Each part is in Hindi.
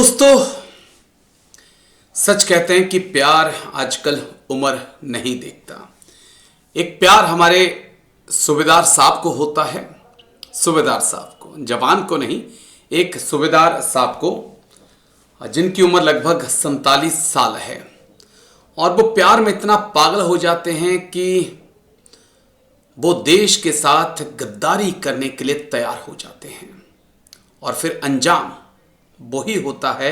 दोस्तों, सच कहते हैं कि प्यार आजकल उम्र नहीं देखता। एक प्यार हमारे सूबेदार साहब को होता है, सूबेदार साहब को, जवान को नहीं, एक सूबेदार साहब को जिनकी उम्र लगभग 47 साल है। और वो प्यार में इतना पागल हो जाते हैं कि वो देश के साथ गद्दारी करने के लिए तैयार हो जाते हैं और फिर अंजाम वही होता है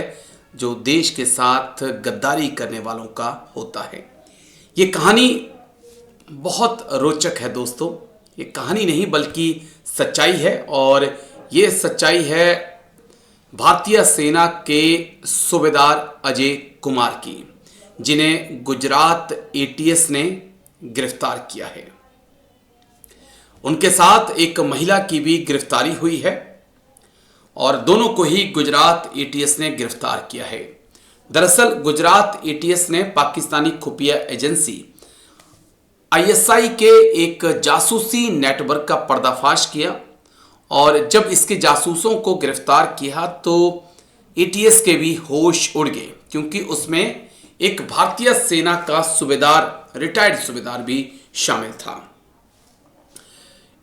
जो देश के साथ गद्दारी करने वालों का होता है। ये कहानी बहुत रोचक है दोस्तों। ये कहानी नहीं बल्कि सच्चाई है, और ये सच्चाई है भारतीय सेना के सूबेदार अजय कुमार की, जिन्हें गुजरात एटीएस ने गिरफ्तार किया है। उनके साथ एक महिला की भी गिरफ्तारी हुई है और दोनों को ही गुजरात एटीएस ने गिरफ्तार किया है। दरअसल गुजरात एटीएस ने पाकिस्तानी खुफिया एजेंसी आईएसआई के एक जासूसी नेटवर्क का पर्दाफाश किया, और जब इसके जासूसों को गिरफ्तार किया तो एटीएस के भी होश उड़ गए, क्योंकि उसमें एक भारतीय सेना का सूबेदार, रिटायर्ड सूबेदार भी शामिल था।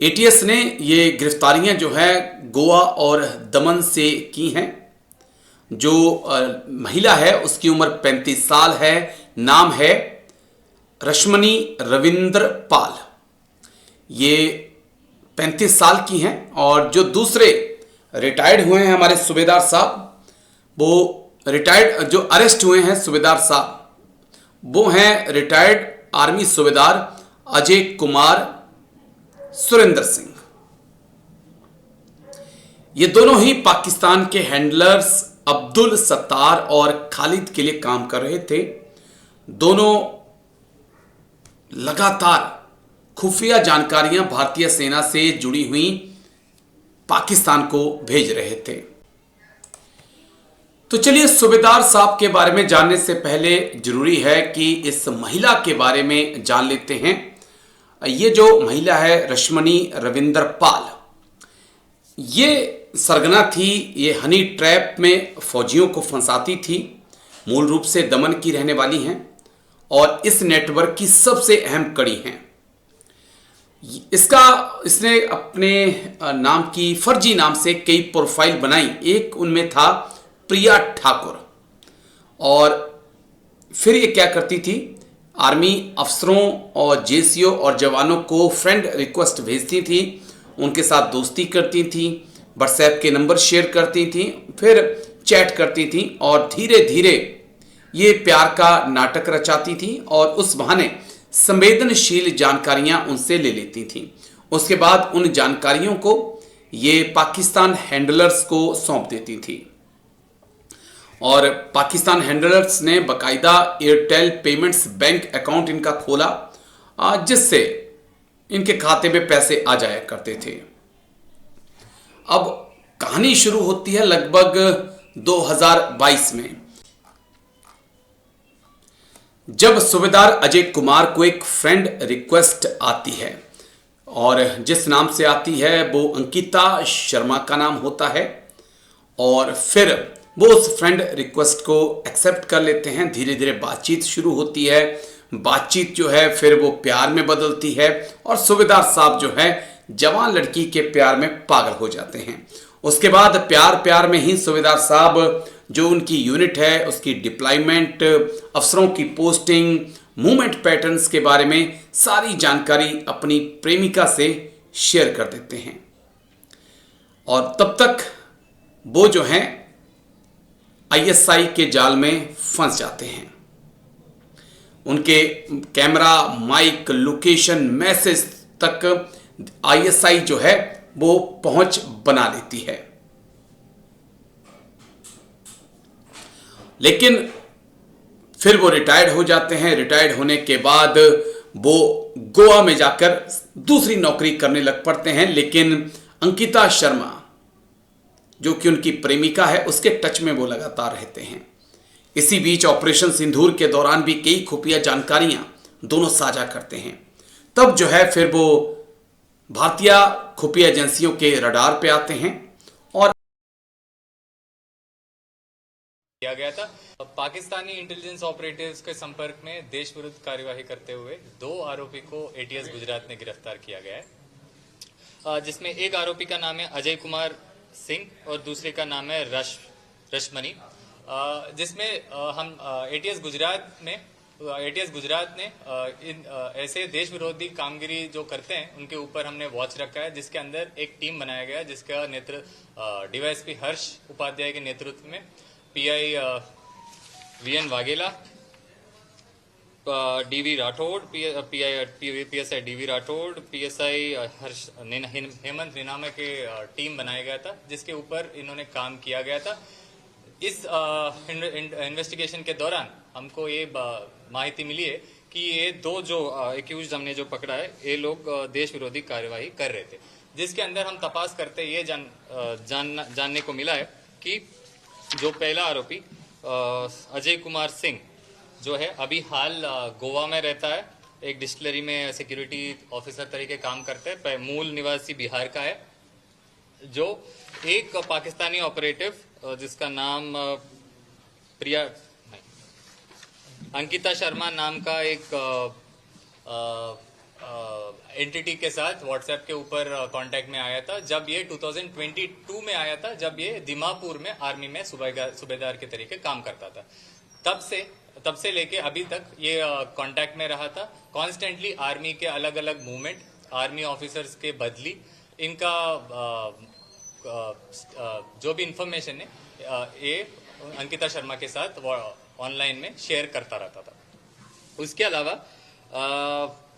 एटीएस ने ये गिरफ्तारियां जो है गोवा और दमन से की हैं। जो महिला है उसकी उम्र 35 साल है, नाम है रश्मनी रविंद्र पाल। ये 35 साल की हैं। और जो दूसरे रिटायर्ड हुए हैं हमारे सूबेदार साहब, वो रिटायर्ड जो अरेस्ट हुए हैं सूबेदार साहब, वो हैं रिटायर्ड आर्मी सूबेदार अजय कुमार सुरेंद्र सिंह। ये दोनों ही पाकिस्तान के हैंडलर्स अब्दुल सत्तार और खालिद के लिए काम कर रहे थे। दोनों लगातार खुफिया जानकारियां भारतीय सेना से जुड़ी हुई पाकिस्तान को भेज रहे थे। तो चलिए, सूबेदार साहब के बारे में जानने से पहले जरूरी है कि इस महिला के बारे में जान लेते हैं। ये जो महिला है रश्मनी रविंद्र पाल, ये सरगना थी। ये हनी ट्रैप में फौजियों को फंसाती थी। मूल रूप से दमन की रहने वाली हैं और इस नेटवर्क की सबसे अहम कड़ी हैं। इसने अपने नाम की फर्जी नाम से कई प्रोफाइल बनाई। एक उनमें था प्रिया ठाकुर। और फिर ये क्या करती थी, आर्मी अफसरों और जेसीओ और जवानों को फ्रेंड रिक्वेस्ट भेजती थी, उनके साथ दोस्ती करती थी, व्हाट्सएप के नंबर शेयर करती थी, फिर चैट करती थी और धीरे धीरे ये प्यार का नाटक रचाती थी और उस बहाने संवेदनशील जानकारियां उनसे ले लेती थी। उसके बाद उन जानकारियों को ये पाकिस्तान हैंडलर्स को सौंप देती थी और पाकिस्तान हैंडलर्स ने बाकायदा एयरटेल पेमेंट्स बैंक अकाउंट इनका खोला, जिससे इनके खाते में पैसे आ जाया करते थे। अब कहानी शुरू होती है लगभग 2022 में, जब सूबेदार अजय कुमार को एक फ्रेंड रिक्वेस्ट आती है, और जिस नाम से आती है वो अंकिता शर्मा का नाम होता है। और फिर वो उस फ्रेंड रिक्वेस्ट को एक्सेप्ट कर लेते हैं। धीरे धीरे बातचीत शुरू होती है। बातचीत जो है फिर वो प्यार में बदलती है और सूबेदार साहब जो है जवान लड़की के प्यार में पागल हो जाते हैं। उसके बाद प्यार में ही सूबेदार साहब जो उनकी यूनिट है उसकी डिप्लॉयमेंट, अफसरों की पोस्टिंग, मूवमेंट पैटर्न्स के बारे में सारी जानकारी अपनी प्रेमिका से शेयर कर देते हैं। और तब तक वो जो है आईएसआई के जाल में फंस जाते हैं। उनके कैमरा, माइक, लोकेशन, मैसेज तक आईएसआई जो है वो पहुंच बना लेती है। लेकिन फिर वो रिटायर्ड हो जाते हैं। रिटायर्ड होने के बाद वो गोवा में जाकर दूसरी नौकरी करने लग पड़ते हैं। लेकिन अंकिता शर्मा जो कि उनकी प्रेमिका है, उसके टच में वो लगातार रहते हैं। इसी बीच ऑपरेशन सिंदूर के दौरान भी कई खुफिया जानकारियां दोनों साझा करते हैं। तब जो है फिर वो भारतीय खुफिया एजेंसियों के रडार पे आते हैं और किया गया था। पाकिस्तानी इंटेलिजेंस ऑपरेटिव्स के संपर्क में देश विरुद्ध कार्यवाही करते हुए 2 आरोपी को एटीएस गुजरात ने गिरफ्तार किया गया है, जिसमें एक आरोपी का नाम है अजय कुमार सिंह और दूसरे का नाम है रश्मनी, जिसमें हम एटीएस गुजरात ने इन ऐसे देश विरोधी कामगिरी जो करते हैं उनके ऊपर हमने वॉच रखा है, जिसके अंदर एक टीम बनाया गया है जिसका नेतृत्व डीवाईएसपी हर्ष उपाध्याय के नेतृत्व में PI VN Vaghela, DV Rathod, PSI DV Rathod, PSI Hemant Ninama के टीम बनाया गया था, जिसके ऊपर इन्होंने काम किया गया था। इस इन्वेस्टिगेशन के दौरान हमको ये माहिती मिली है कि ये 2 जो एक्यूज्ड हमने जो पकड़ा है ये लोग देश विरोधी कार्यवाही कर रहे थे, जिसके अंदर हम तपास करते ये जानने को मिला है कि जो पहला आरोपी अजय कुमार सिंह जो है अभी हाल गोवा में रहता है, एक डिस्टिलरी में सिक्योरिटी ऑफिसर तरीके काम करते हैं, मूल निवासी बिहार का है। जो एक पाकिस्तानी ऑपरेटिव जिसका नाम अंकिता शर्मा नाम का एक एंटिटी के साथ व्हाट्सएप के ऊपर कांटेक्ट में आया था, जब ये 2022 में आया था, जब ये दिमापुर में आर्मी में सूबेदार के तरीके काम करता था। तब से लेके अभी तक ये कांटेक्ट में रहा था। कॉन्स्टेंटली आर्मी के अलग अलग मूवमेंट, आर्मी ऑफिसर्स के बदली, इनका जो भी इंफॉर्मेशन है ये अंकिता शर्मा के साथ ऑनलाइन में शेयर करता रहता था। उसके अलावा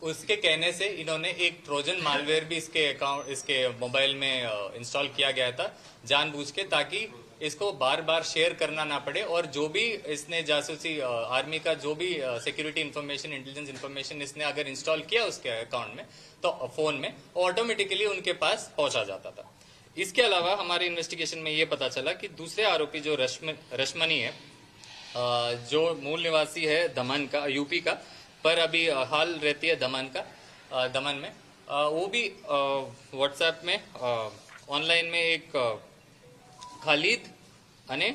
उसके कहने से इन्होंने एक ट्रोजन मालवेयर भी इसके मोबाइल में इंस्टॉल किया गया था जानबूझ के, ताकि इसको बार बार शेयर करना ना पड़े, और जो भी इसने जासूसी आर्मी का जो भी सिक्योरिटी इंफॉर्मेशन, इंटेलिजेंस इंफॉर्मेशन इसने अगर इंस्टॉल किया उसके अकाउंट में तो फोन में ऑटोमेटिकली उनके पास पहुंचा जाता था। इसके अलावा हमारे इन्वेस्टिगेशन में ये पता चला कि दूसरे आरोपी जो रश्मनी है, जो मूल निवासी है दमन का, यूपी का, पर अभी हाल रहती है दमन में, वो भी व्हाट्सएप में ऑनलाइन में एक खालिद अने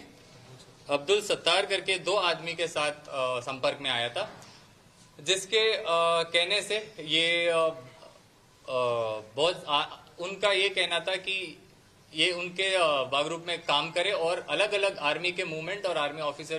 अब्दुल सत्तार करके 2 आदमी के साथ संपर्क में आया था, जिसके कहने से ये उनका ये कहना था कि ये उनके बागरूप में काम करे और अलग अलग आर्मी के मूवमेंट और आर्मी ऑफिसर